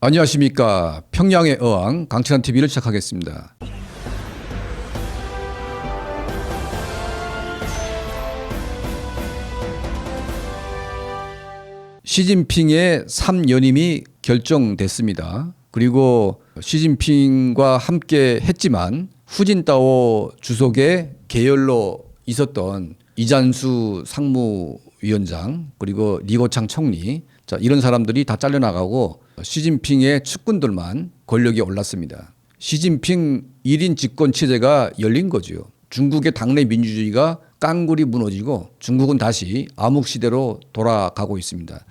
안녕하십니까. 평양의 어항 강철한 TV를 시작하겠습니다. 시진핑의 3연임이 결정됐습니다. 그리고 시진핑과 함께 했지만 후진타오 주석의 계열로 있었던 이잔수 상무위원장 그리고 리거창 총리, 자, 이런 사람들이 다 잘려나가고 시진핑의 측근들만 권력에 올랐습니다. 시진핑 1인 집권 체제가 열린 거죠. 중국의 당내 민주주의가 깡굴이 무너지고 중국은 다시 암흑시대로 돌아가고 있습니다.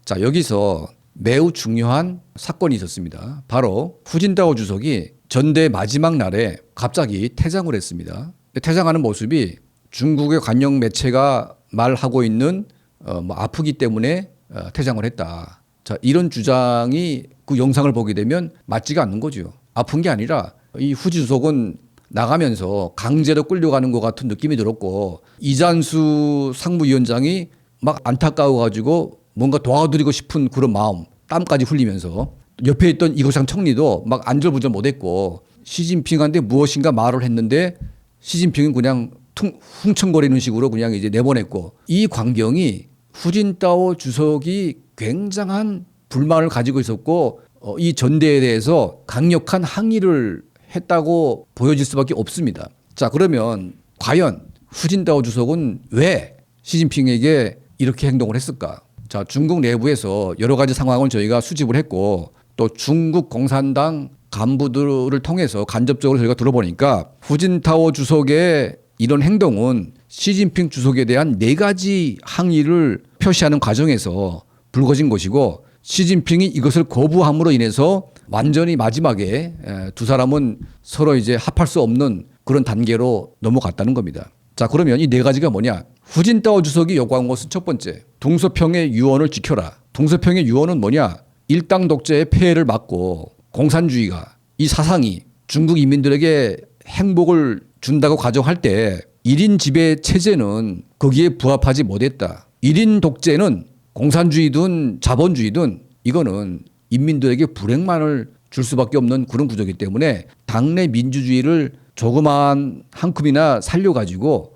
자, 여기서 매우 중요한 사건이 있었습니다. 바로 후진타오 주석이 전대 마지막 날에 갑자기 퇴장을 했습니다. 퇴장하는 모습이 중국의 관영 매체가 말하고 있는 아프기 때문에 퇴장을 했다. 자, 이런 주장이 그 영상을 보게 되면 맞지가 않는 거죠. 아픈 게 아니라 이 후지 주석은 나가면서 강제로 끌려가는 것 같은 느낌이 들었고, 이잔수 상무위원장이 막 안타까워가지고 뭔가 도와드리고 싶은 그런 마음, 땀까지 흘리면서 옆에 있던 이거창 총리도 막 안절부절 못했고, 시진핑한테 무엇인가 말을 했는데 시진핑은 그냥 흥청거리는 식으로 그냥 이제 내보냈고, 이 광경이 후진타오 주석이 굉장한 불만을 가지고 있었고 이 전대에 대해서 강력한 항의를 했다고 보여질 수밖에 없습니다. 자, 그러면 과연 후진타오 주석은 왜 시진핑에게 이렇게 행동을 했을까? 자, 중국 내부에서 여러 가지 상황을 저희가 수집을 했고 또 중국 공산당 간부들을 통해서 간접적으로 저희가 들어보니까 후진타오 주석의 이런 행동은 시진핑 주석에 대한 4가지 항의를 표시하는 과정에서 불거진 것이고, 시진핑이 이것을 거부함으로 인해서 완전히 마지막에 두 사람은 서로 이제 합할 수 없는 그런 단계로 넘어갔다는 겁니다. 자, 그러면 이 4가지가 뭐냐? 후진타오 주석이 요구한 것은 첫 번째, 동서평의 유언을 지켜라. 동서평의 유언은 뭐냐? 일당 독재의 폐해를 막고 공산주의가, 이 사상이 중국 인민들에게 행복을 준다고 가정할 때 1인 지배 체제는 거기에 부합하지 못했다. 1인 독재는 공산주의든 자본주의든 이거는 인민들에게 불행만을 줄 수밖에 없는 그런 구조이기 때문에 당내 민주주의를 조그만 한 큼이나 살려가지고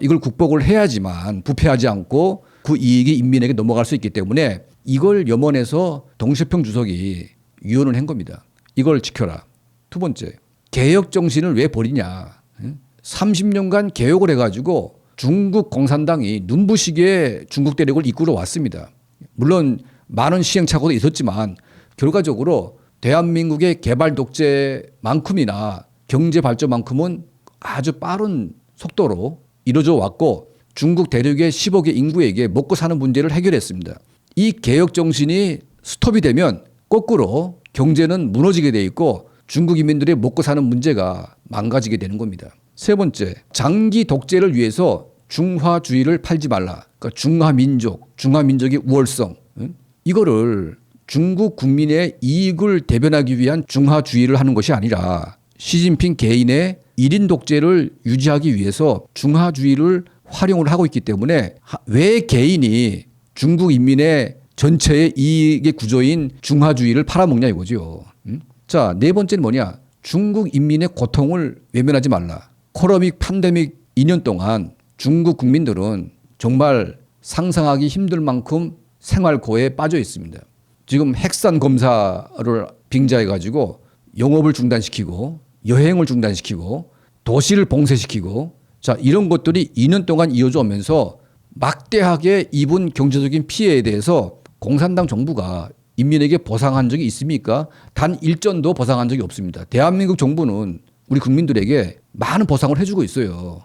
이걸 국복을 해야지만 부패하지 않고 그 이익이 인민에게 넘어갈 수 있기 때문에 이걸 염원해서 동서평 주석이 유언을 한 겁니다. 이걸 지켜라. 두 번째, 개혁 정신을 왜 버리냐. 30년간 개혁을 해가지고 중국 공산당이 눈부시게 중국 대륙을 이끌어 왔습니다. 물론 많은 시행착오도 있었지만 결과적으로 대한민국의 개발 독재만큼이나 경제 발전만큼은 아주 빠른 속도로 이루어져 왔고 중국 대륙의 10억의 인구에게 먹고 사는 문제를 해결했습니다. 이 개혁 정신이 스톱이 되면 거꾸로 경제는 무너지게 돼 있고 중국 인민들의 먹고 사는 문제가 망가지게 되는 겁니다. 세 번째, 장기 독재를 위해서 중화주의를 팔지 말라. 그러니까 중화민족의 우월성, 이거를 중국 국민의 이익을 대변하기 위한 중화주의를 하는 것이 아니라 시진핑 개인의 1인 독재를 유지하기 위해서 중화주의를 활용을 하고 있기 때문에 왜 개인이 중국 인민의 전체의 이익의 구조인 중화주의를 팔아먹냐 이거죠. 자, 4번째는 뭐냐? 중국 인민의 고통을 외면하지 말라. 코로나 팬데믹 2년 동안 중국 국민들은 정말 상상하기 힘들 만큼 생활고에 빠져 있습니다. 지금 핵산 검사를 빙자해가지고 영업을 중단시키고 여행을 중단시키고 도시를 봉쇄시키고, 자, 이런 것들이 2년 동안 이어져 오면서 막대하게 입은 경제적인 피해에 대해서 공산당 정부가 인민에게 보상한 적이 있습니까? 단 1전도 보상한 적이 없습니다. 대한민국 정부는 우리 국민들에게 많은 보상을 해주고 있어요.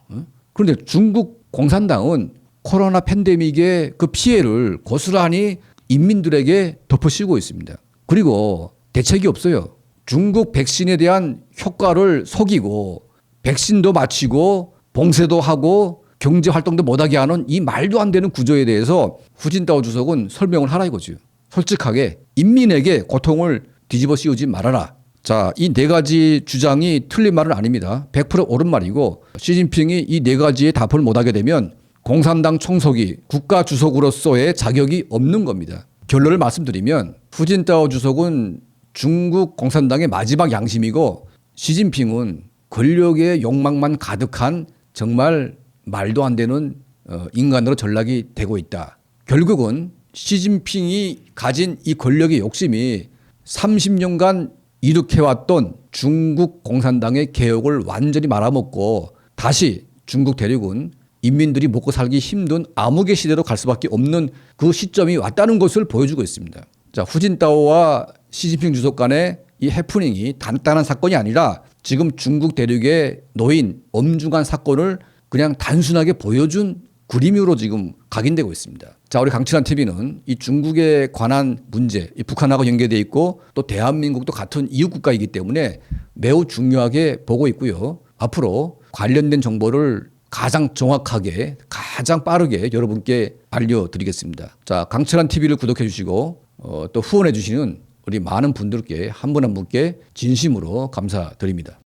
그런데 중국 공산당은 코로나 팬데믹의 그 피해를 고스란히 인민들에게 덮어씌우고 있습니다. 그리고 대책이 없어요. 중국 백신에 대한 효과를 속이고 백신도 맞히고 봉쇄도 하고 경제 활동도 못하게 하는 이 말도 안 되는 구조에 대해서 후진타오 주석은 설명을 하라 이거죠. 솔직하게 인민에게 고통을 뒤집어 씌우지 말아라. 자, 이 4가지 주장이 틀린 말은 아닙니다. 100% 옳은 말이고, 시진핑이 이 4가지에 답을 못하게 되면 공산당 총석이 국가 주석으로서의 자격이 없는 겁니다. 결론을 말씀드리면 후진타오 주석은 중국 공산당의 마지막 양심이고 시진핑은 권력의 욕망만 가득한 정말 말도 안 되는 인간으로 전락이 되고 있다. 결국은 시진핑이 가진 이 권력의 욕심이 30년간 이룩해왔던 중국 공산당의 개혁을 완전히 말아먹고 다시 중국 대륙은 인민들이 먹고 살기 힘든 암흑의 시대로 갈 수밖에 없는 그 시점이 왔다는 것을 보여주고 있습니다. 자, 후진타오와 시진핑 주석 간의 이 해프닝이 단단한 사건이 아니라 지금 중국 대륙에 놓인 엄중한 사건을 그냥 단순하게 보여준 그림으로 지금 각인되고 있습니다. 자, 우리 강철한 TV는 이 중국에 관한 문제, 이 북한하고 연계되어 있고 또 대한민국도 같은 이웃 국가이기 때문에 매우 중요하게 보고 있고요. 앞으로 관련된 정보를 가장 정확하게, 가장 빠르게 여러분께 알려드리겠습니다. 자, 강철한 TV를 구독해 주시고 또 후원해 주시는 우리 많은 분들께 한 분 한 분께 진심으로 감사드립니다.